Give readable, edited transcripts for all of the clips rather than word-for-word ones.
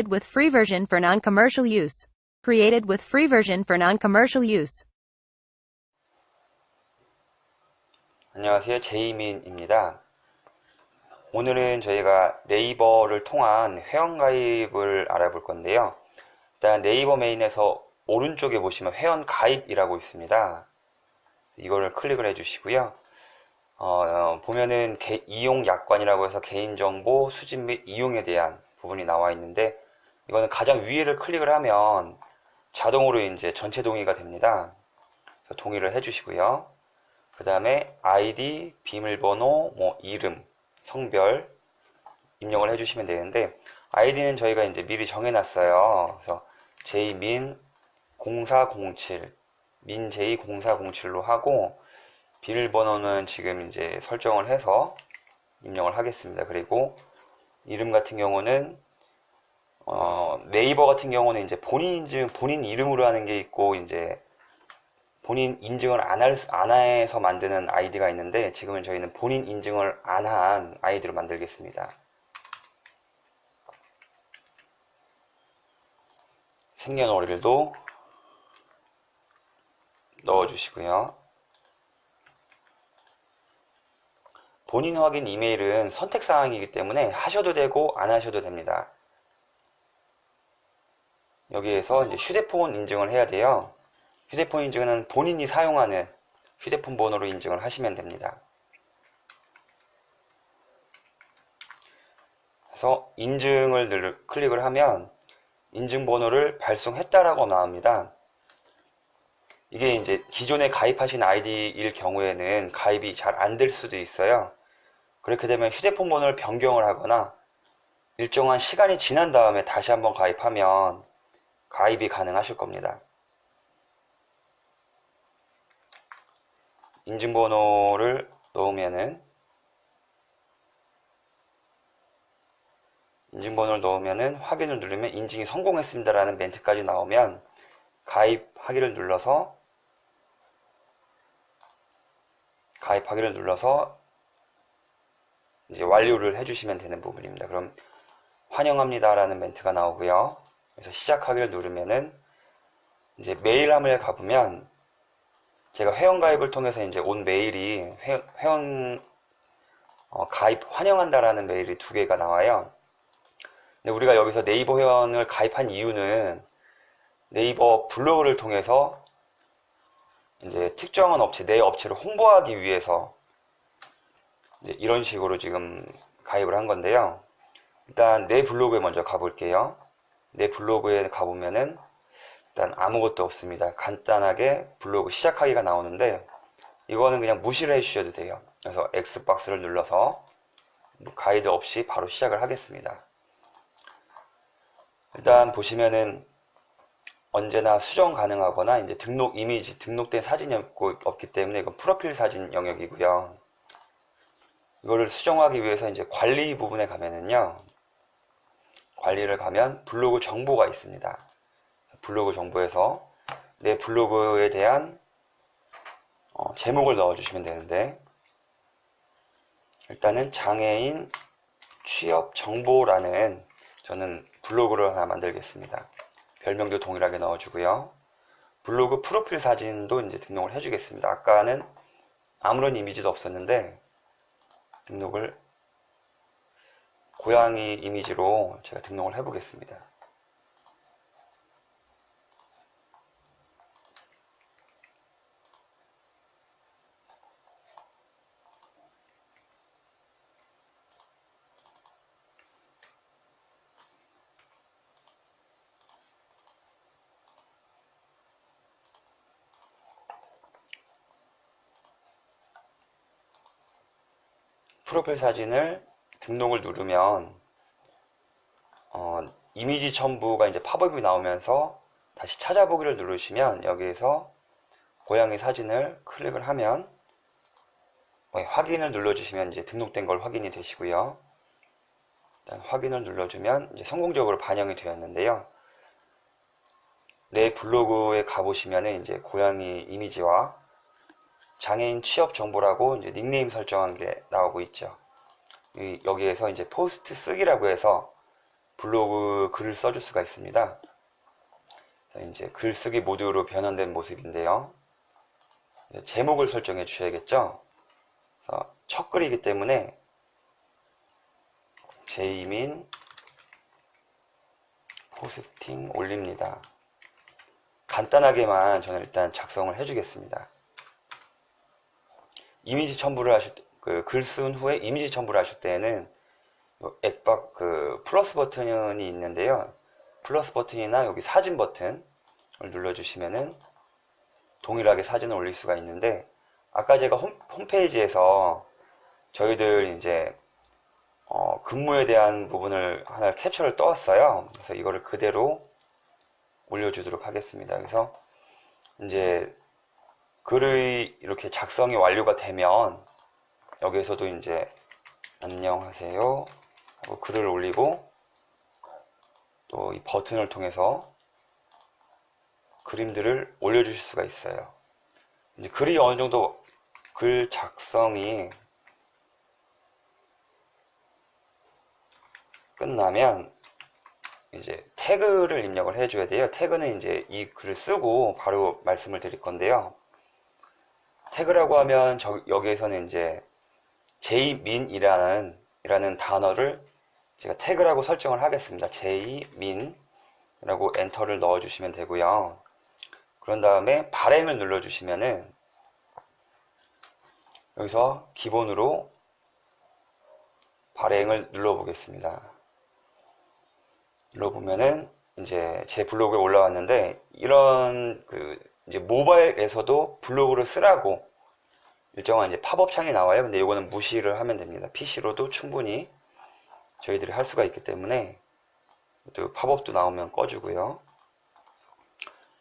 with free version for non-commercial use. Created with free version for non-commercial use. 안녕하세요. 제이민입니다. 오늘은 저희가 네이버를 통한 회원가입을 알아볼 건데요. 일단 네이버 메인에서 오른쪽에 보시면 회원가입이라고 있습니다. 이거를 클릭을 해주시고요. 보면은 이용 약관이라고 해서 개인정보 수집 및 이용에 대한 부분이 나와 있는데, 이거는 가장 위에를 클릭을 하면 자동으로 이제 전체 동의가 됩니다. 그래서 동의를 해주시고요. 그 다음에 아이디, 비밀번호, 이름, 성별 입력을 해주시면 되는데, 아이디는 저희가 이제 미리 정해놨어요. 그래서 제이민0407, 민제이0407로 하고, 비밀번호는 지금 이제 설정을 해서 입력을 하겠습니다. 그리고 이름 같은 경우는 네이버 같은 경우는 이제 본인 인증, 본인 이름으로 하는 게 있고, 이제 본인 인증을 안 해서 만드는 아이디가 있는데, 지금은 저희는 본인 인증을 안 한 아이디로 만들겠습니다. 생년월일도 넣어주시고요. 본인 확인 이메일은 선택사항이기 때문에 하셔도 되고 안 하셔도 됩니다. 여기에서 이제 휴대폰 인증을 해야 돼요. 휴대폰 인증은 본인이 사용하는 휴대폰 번호로 인증을 하시면 됩니다. 그래서 인증을 클릭을 하면 인증번호를 발송했다라고 나옵니다. 이게 이제 기존에 가입하신 아이디일 경우에는 가입이 잘 안 될 수도 있어요. 그렇게 되면 휴대폰 번호를 변경을 하거나 일정한 시간이 지난 다음에 다시 한번 가입하면 가입이 가능하실 겁니다. 인증번호를 넣으면은 확인을 누르면 인증이 성공했습니다라는 멘트까지 나오면 가입하기를 눌러서 이제 완료를 해주시면 되는 부분입니다. 그럼 환영합니다라는 멘트가 나오고요. 그래서 시작하기를 누르면은 이제 메일함을 가보면 제가 회원가입을 통해서 이제 온 메일이 회원 가입 환영한다라는 메일이 2개가 나와요. 근데 우리가 여기서 네이버 회원을 가입한 이유는 네이버 블로그를 통해서 이제 특정한 업체, 내 업체를 홍보하기 위해서 이런 식으로 지금 가입을 한 건데요. 일단 내 블로그에 먼저 가볼게요. 내 블로그에 가보면은 일단 아무것도 없습니다. 간단하게 블로그 시작하기가 나오는데, 이거는 그냥 무시를 해주셔도 돼요. 그래서 X박스를 눌러서 가이드 없이 바로 시작을 하겠습니다. 일단 보시면은 언제나 수정 가능하거나 이제 등록 이미지, 등록된 사진이 없기 때문에 이건 프로필 사진 영역이고요. 이거를 수정하기 위해서 이제 관리 부분에 가면은요, 관리를 가면 블로그 정보가 있습니다. 블로그 정보에서 내 블로그에 대한 제목을 넣어주시면 되는데, 일단은 장애인 취업 정보라는 저는 블로그를 하나 만들겠습니다. 별명도 동일하게 넣어주고요. 블로그 프로필 사진도 이제 등록을 해주겠습니다. 아까는 아무런 이미지도 없었는데 등록을 고양이 이미지로 제가 등록을 해보겠습니다. 프로필 사진을 등록을 누르면 이미지 첨부가 이제 팝업이 나오면서 다시 찾아보기를 누르시면 여기에서 고양이 사진을 클릭을 하면 확인을 눌러주시면 이제 등록된 걸 확인이 되시고요. 일단 확인을 눌러주면 이제 성공적으로 반영이 되었는데요. 내 블로그에 가보시면은 이제 고양이 이미지와 장애인 취업 정보라고 이제 닉네임 설정한 게 나오고 있죠. 여기에서 이제 포스트 쓰기라고 해서 블로그 글을 써줄 수가 있습니다. 이제 글쓰기 모드로 변환된 모습인데요. 제목을 설정해 주셔야겠죠. 그래서 첫 글이기 때문에 제이민 포스팅 올립니다. 간단하게만 저는 일단 작성을 해주겠습니다. 이미지 첨부를 하실 때, 글 쓴 후에 이미지 첨부를 하실 때는 액박 플러스 버튼이 있는데요. 플러스 버튼이나 여기 사진 버튼을 눌러주시면은 동일하게 사진을 올릴 수가 있는데, 아까 제가 홈페이지에서 저희들 이제 근무에 대한 부분을 하나 캡처를 떠왔어요. 그래서 이거를 그대로 올려주도록 하겠습니다. 그래서 이제 글의 이렇게 작성이 완료가 되면 여기에서도 이제 안녕하세요 하고 글을 올리고, 또 이 버튼을 통해서 그림들을 올려주실 수가 있어요. 이제 글이 어느 정도 글 작성이 끝나면 이제 태그를 입력을 해줘야 돼요. 태그는 이제 이 글을 쓰고 바로 말씀을 드릴 건데요. 태그라고 하면 여기에서는 이제 제이민이라는 단어를 제가 태그라고 설정을 하겠습니다. 제이민이라고 엔터를 넣어주시면 되고요. 그런 다음에 발행을 눌러주시면은 여기서 기본으로 발행을 눌러보겠습니다. 눌러보면은 이제 제 블로그에 올라왔는데, 이런 이제 모바일에서도 블로그를 쓰라고 일정한 이제 팝업 창이 나와요. 근데 이거는 무시를 하면 됩니다. PC로도 충분히 저희들이 할 수가 있기 때문에 또 팝업도 나오면 꺼주고요.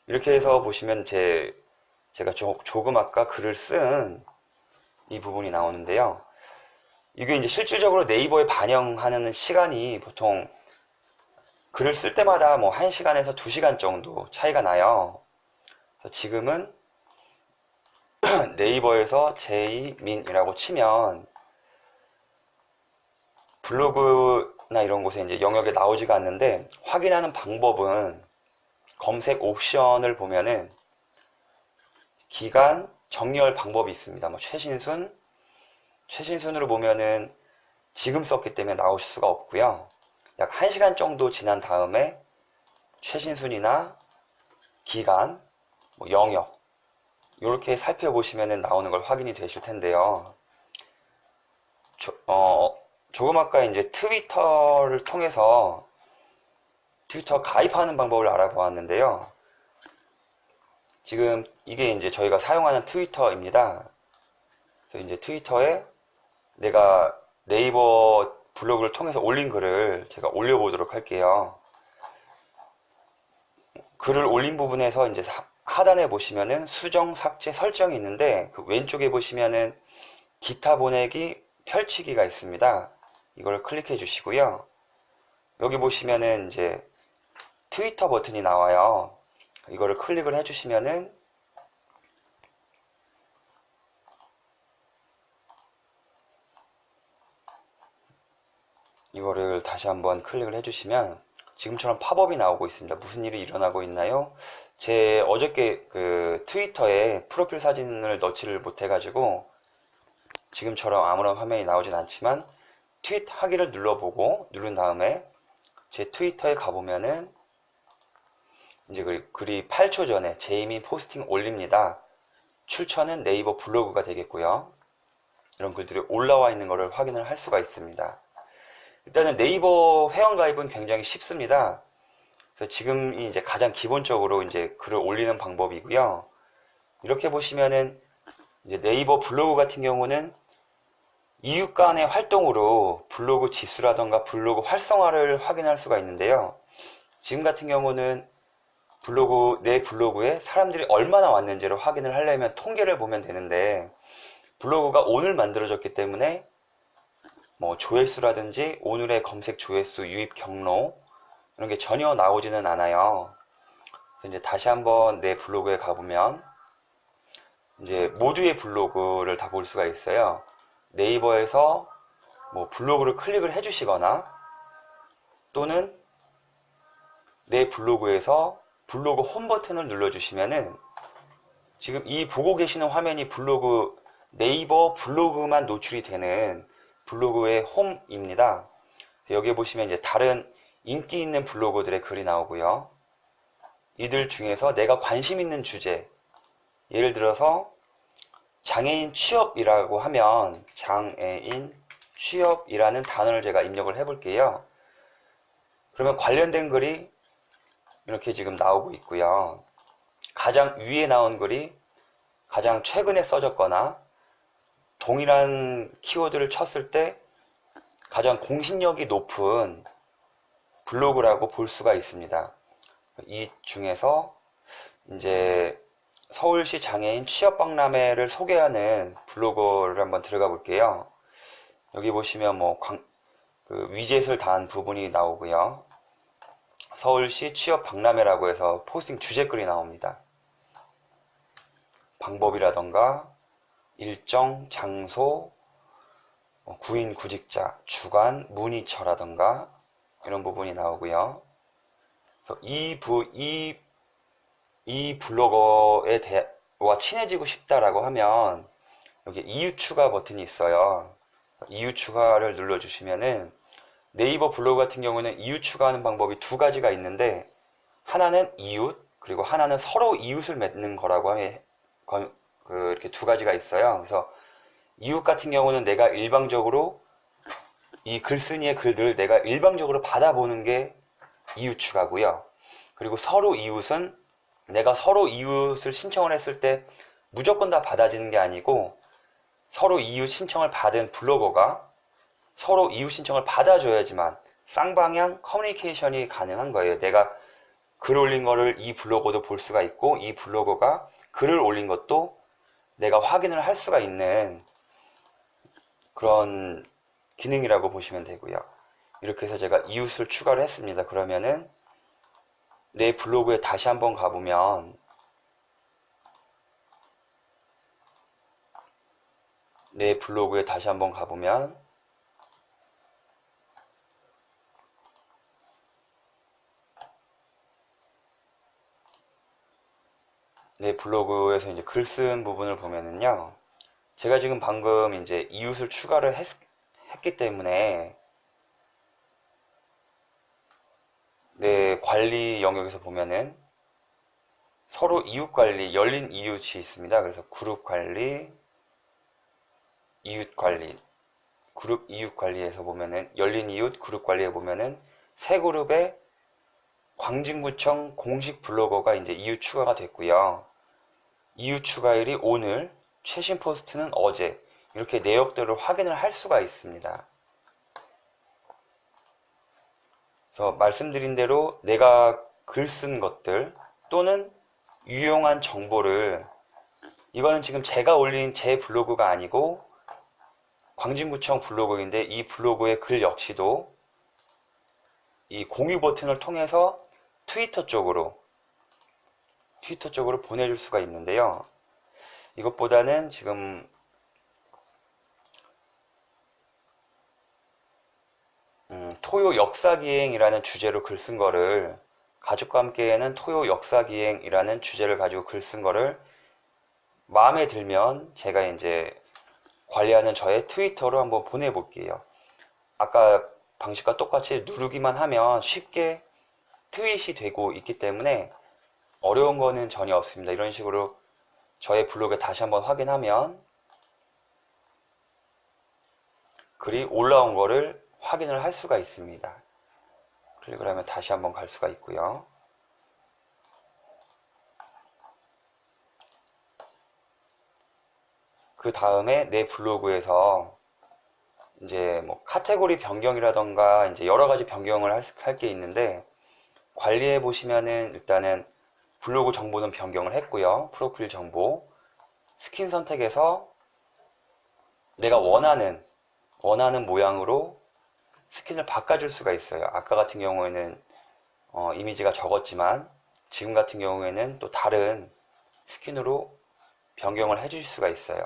이렇게 해서 보시면 제가 조금 아까 글을 쓴 이 부분이 나오는데요. 이게 이제 실질적으로 네이버에 반영하는 시간이 보통 글을 쓸 때마다 뭐 1시간에서 2시간 정도 차이가 나요. 그래서 지금은 네이버에서 제이민이라고 치면 블로그나 이런 곳에 이제 영역에 나오지가 않는데, 확인하는 방법은 검색 옵션을 보면은 기간, 정렬 방법이 있습니다. 뭐 최신순으로 보면은 지금 썼기 때문에 나오실 수가 없고요. 약 1시간 정도 지난 다음에 최신순이나 기간, 뭐 영역 이렇게 살펴보시면 나오는 걸 확인이 되실 텐데요. 조금 아까 이제 트위터를 통해서 트위터 가입하는 방법을 알아보았는데요. 지금 이게 이제 저희가 사용하는 트위터입니다. 그래서 이제 트위터에 내가 네이버 블로그를 통해서 올린 글을 제가 올려보도록 할게요. 글을 올린 부분에서 이제 하단에 보시면은 수정, 삭제, 설정이 있는데, 그 왼쪽에 보시면은 기타 보내기, 펼치기가 있습니다. 이걸 클릭해 주시고요. 여기 보시면은 이제 트위터 버튼이 나와요. 이거를 클릭을 해 주시면은 이거를 다시 한번 클릭을 해주시면 지금처럼 팝업이 나오고 있습니다. 무슨 일이 일어나고 있나요? 제 어저께 트위터에 프로필 사진을 넣지를 못해가지고 지금처럼 아무런 화면이 나오진 않지만, 트윗 하기를 눌러보고 누른 다음에 제 트위터에 가보면은 이제 글이 8초 전에 제이민 포스팅 올립니다. 출처는 네이버 블로그가 되겠고요. 이런 글들이 올라와 있는 것을 확인을 할 수가 있습니다. 일단은 네이버 회원가입은 굉장히 쉽습니다. 그래서 지금이 이제 가장 기본적으로 이제 글을 올리는 방법이고요. 이렇게 보시면은 이제 네이버 블로그 같은 경우는 이웃 간의 활동으로 블로그 지수라던가 블로그 활성화를 확인할 수가 있는데요. 지금 같은 경우는 내 블로그에 사람들이 얼마나 왔는지를 확인을 하려면 통계를 보면 되는데, 블로그가 오늘 만들어졌기 때문에 뭐 조회수라든지 오늘의 검색 조회수, 유입 경로 이런 게 전혀 나오지는 않아요. 그래서 이제 다시 한번 내 블로그에 가보면 이제 모두의 블로그를 다 볼 수가 있어요. 네이버에서 뭐 블로그를 클릭을 해주시거나 또는 내 블로그에서 블로그 홈 버튼을 눌러주시면은 지금 이 보고 계시는 화면이 블로그 네이버 블로그만 노출이 되는 블로그의 홈입니다. 여기 보시면 이제 다른 인기 있는 블로그들의 글이 나오고요. 이들 중에서 내가 관심 있는 주제, 예를 들어서 장애인 취업이라고 하면 장애인 취업이라는 단어를 제가 입력을 해볼게요. 그러면 관련된 글이 이렇게 지금 나오고 있고요. 가장 위에 나온 글이 가장 최근에 써졌거나 동일한 키워드를 쳤을 때 가장 공신력이 높은 블로그라고 볼 수가 있습니다. 이 중에서 이제 서울시 장애인 취업박람회를 소개하는 블로그를 한번 들어가 볼게요. 여기 보시면 뭐 위젯을 다한 부분이 나오고요. 서울시 취업박람회라고 해서 포스팅 주제글이 나옵니다. 방법이라던가 일정, 장소, 구인, 구직자, 주간, 문의처라던가 이런 부분이 나오고요. 그래서 이 블로거에 대해와 친해지고 싶다라고 하면 여기 이웃 추가 버튼이 있어요. 이웃 추가를 눌러주시면은 네이버 블로그 같은 경우는 이웃 추가하는 방법이 두 가지가 있는데 하나는 이웃 그리고 하나는 서로 이웃을 맺는 거라고 하면 이렇게 두 가지가 있어요. 그래서 이웃 같은 경우는 내가 일방적으로 이 글쓴이의 글들을 내가 일방적으로 받아보는 게 이웃 추가고요. 그리고 서로 이웃은 내가 서로 이웃을 신청을 했을 때 무조건 다 받아지는 게 아니고 서로 이웃 신청을 받은 블로거가 서로 이웃 신청을 받아줘야지만 쌍방향 커뮤니케이션이 가능한 거예요. 내가 글 올린 거를 이 블로거도 볼 수가 있고 이 블로거가 글을 올린 것도 내가 확인을 할 수가 있는 그런 기능이라고 보시면 되고요. 이렇게 해서 제가 이웃을 추가를 했습니다. 그러면은 내 블로그에 다시 한번 가보면 내 블로그에 다시 한번 가보면 내 블로그에서 이제 글 쓴 부분을 보면은요. 제가 지금 방금 이제 이웃을 추가를 했기 때문에 내 관리 영역에서 보면은 서로 이웃 관리, 열린 이웃이 있습니다. 그래서 그룹 관리, 이웃 관리, 그룹 이웃 관리에서 보면은 열린 이웃 그룹 관리에 보면은 새 그룹에 광진구청 공식 블로거가 이제 이웃 추가가 됐고요. 이웃 추가일이 오늘, 최신 포스트는 어제 이렇게 내역들을 확인을 할 수가 있습니다. 그래서 말씀드린 대로 내가 글 쓴 것들 또는 유용한 정보를 이거는 지금 제가 올린 제 블로그가 아니고 광진구청 블로그인데 이 블로그의 글 역시도 이 공유 버튼을 통해서 트위터 쪽으로 보내줄 수가 있는데요. 이것보다는 지금 토요 역사기행이라는 주제로 글 쓴 거를 가족과 함께는 토요 역사기행이라는 주제를 가지고 글 쓴 거를 마음에 들면 제가 이제 관리하는 저의 트위터로 한번 보내볼게요. 아까 방식과 똑같이 누르기만 하면 쉽게 트윗이 되고 있기 때문에 어려운 거는 전혀 없습니다. 이런 식으로 저의 블로그에 다시 한번 확인하면 글이 올라온 거를 확인을 할 수가 있습니다. 클릭을 하면 다시 한번 갈 수가 있고요. 그 다음에 내 블로그에서 이제 뭐 카테고리 변경이라던가 이제 여러 가지 변경을 할 게 있는데 관리해 보시면은 일단은 블로그 정보는 변경을 했고요. 프로필 정보, 스킨 선택에서 내가 원하는 모양으로 스킨을 바꿔줄 수가 있어요. 아까 같은 경우에는 이미지가 적었지만 지금 같은 경우에는 또 다른 스킨으로 변경을 해주실 수가 있어요.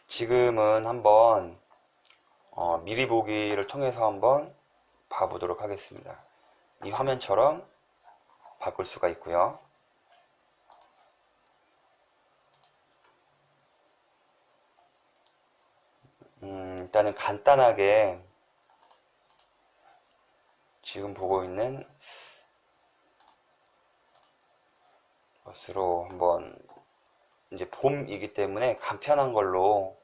지금은 한번 미리 보기를 통해서 한번 봐보도록 하겠습니다. 이 화면처럼 바꿀 수가 있고요. 일단은 간단하게 지금 보고 있는 것으로 한번, 이제 봄이기 때문에 간편한 걸로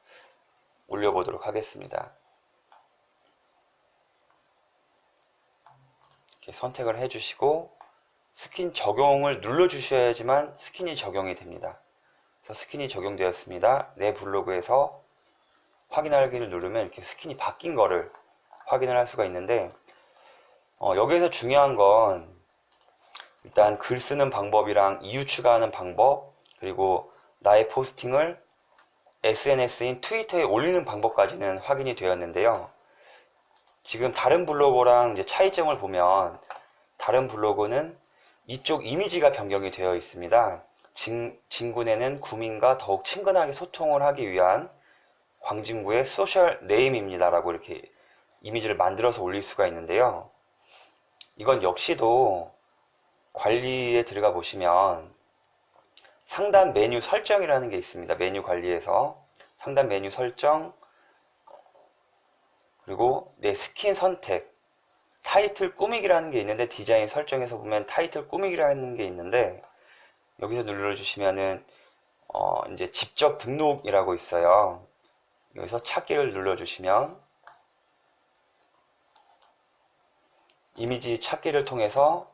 올려보도록 하겠습니다. 이렇게 선택을 해주시고 스킨 적용을 눌러주셔야지만 스킨이 적용이 됩니다. 그래서 스킨이 적용되었습니다. 내 블로그에서 확인하기를 누르면 이렇게 스킨이 바뀐 거를 확인을 할 수가 있는데, 여기에서 중요한 건 일단 글 쓰는 방법이랑 이유 추가하는 방법, 그리고 나의 포스팅을 SNS인 트위터에 올리는 방법까지는 확인이 되었는데요. 지금 다른 블로거랑 이제 차이점을 보면, 다른 블로그는 이쪽 이미지가 변경이 되어 있습니다. 진군에는 구민과 더욱 친근하게 소통을 하기 위한 광진구의 소셜 네임입니다 라고 이렇게 이미지를 만들어서 올릴 수가 있는데요. 이건 역시도 관리에 들어가 보시면 상단 메뉴 설정이라는 게 있습니다. 메뉴 관리에서 상단 메뉴 설정, 그리고 내 스킨 선택, 타이틀 꾸미기라는 게 있는데, 디자인 설정에서 보면 타이틀 꾸미기라는 게 있는데, 여기서 눌러주시면은 이제 직접 등록이라고 있어요. 여기서 찾기를 눌러주시면 이미지 찾기를 통해서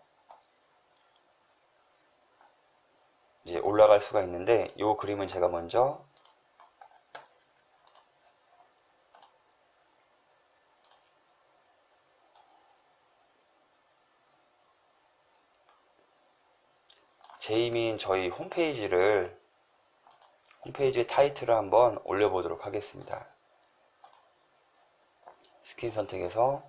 이제 올라갈 수가 있는데, 이 그림은 제가 먼저 제이민 저희 홈페이지의 타이틀을 한번 올려보도록 하겠습니다. 스킨 선택해서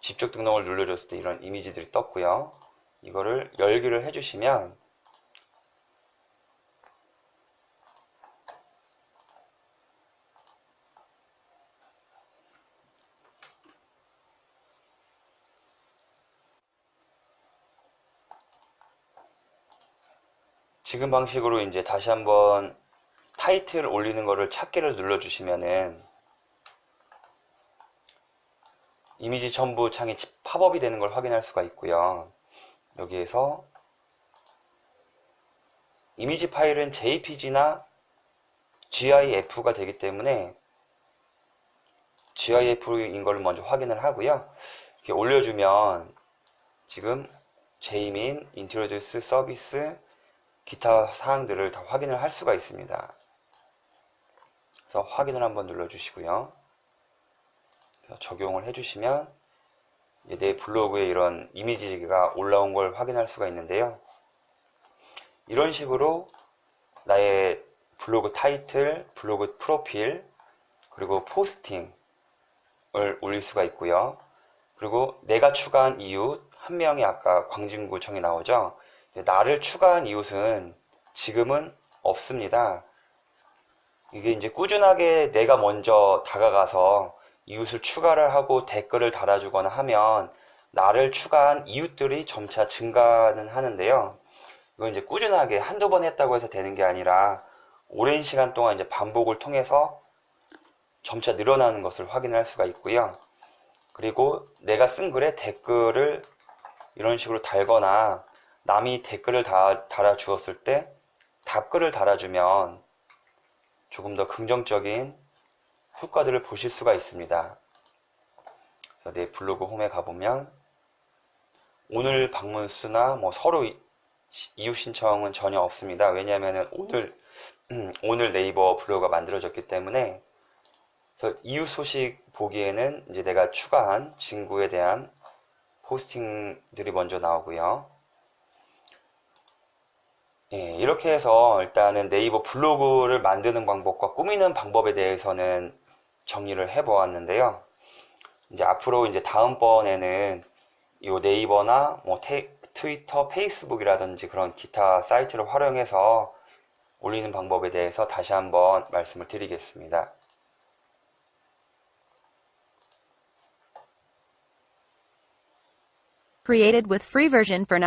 직접 등록을 눌러줬을 때 이런 이미지들이 떴고요. 이거를 열기를 해주시면 지금 방식으로 이제 다시 한번 타이틀 올리는 거를 찾기를 눌러주시면은 이미지 첨부 창이 팝업이 되는 걸 확인할 수가 있고요. 여기에서 이미지 파일은 JPG나 GIF가 되기 때문에 GIF인 걸 먼저 확인을 하고요. 이렇게 올려주면 지금 제이민, 인트로듀스 서비스, 기타 사항들을 다 확인을 할 수가 있습니다. 그래서 확인을 한번 눌러주시고요. 적용을 해주시면 내 블로그에 이런 이미지가 올라온 걸 확인할 수가 있는데요. 이런 식으로 나의 블로그 타이틀, 블로그 프로필, 그리고 포스팅을 올릴 수가 있고요. 그리고 내가 추가한 이웃, 한 명이 아까 광진구청이 나오죠. 나를 추가한 이웃은 지금은 없습니다. 이게 이제 꾸준하게 내가 먼저 다가가서 이웃을 추가를 하고 댓글을 달아주거나 하면 나를 추가한 이웃들이 점차 증가는 하는데요. 이건 이제 꾸준하게 한두 번 했다고 해서 되는 게 아니라 오랜 시간 동안 이제 반복을 통해서 점차 늘어나는 것을 확인할 수가 있고요. 그리고 내가 쓴 글에 댓글을 이런 식으로 달거나 남이 댓글을 달아주었을 때 답글을 달아주면 조금 더 긍정적인 효과들을 보실 수가 있습니다. 그래서 내 블로그 홈에 가보면 오늘 방문 수나 뭐 서로 이웃 신청은 전혀 없습니다. 왜냐하면 오늘 네이버 블로그가 만들어졌기 때문에. 그래서 이웃 소식 보기에는 이제 내가 추가한 친구에 대한 포스팅들이 먼저 나오고요. 이렇게 해서 일단은 네이버 블로그를 만드는 방법과 꾸미는 방법에 대해서는 정리를 해 보았는데요. 이제 앞으로 이제 다음번에는 이 네이버나 뭐 트위터, 페이스북이라든지 그런 기타 사이트를 활용해서 올리는 방법에 대해서 다시 한번 말씀을 드리겠습니다. Created with free version for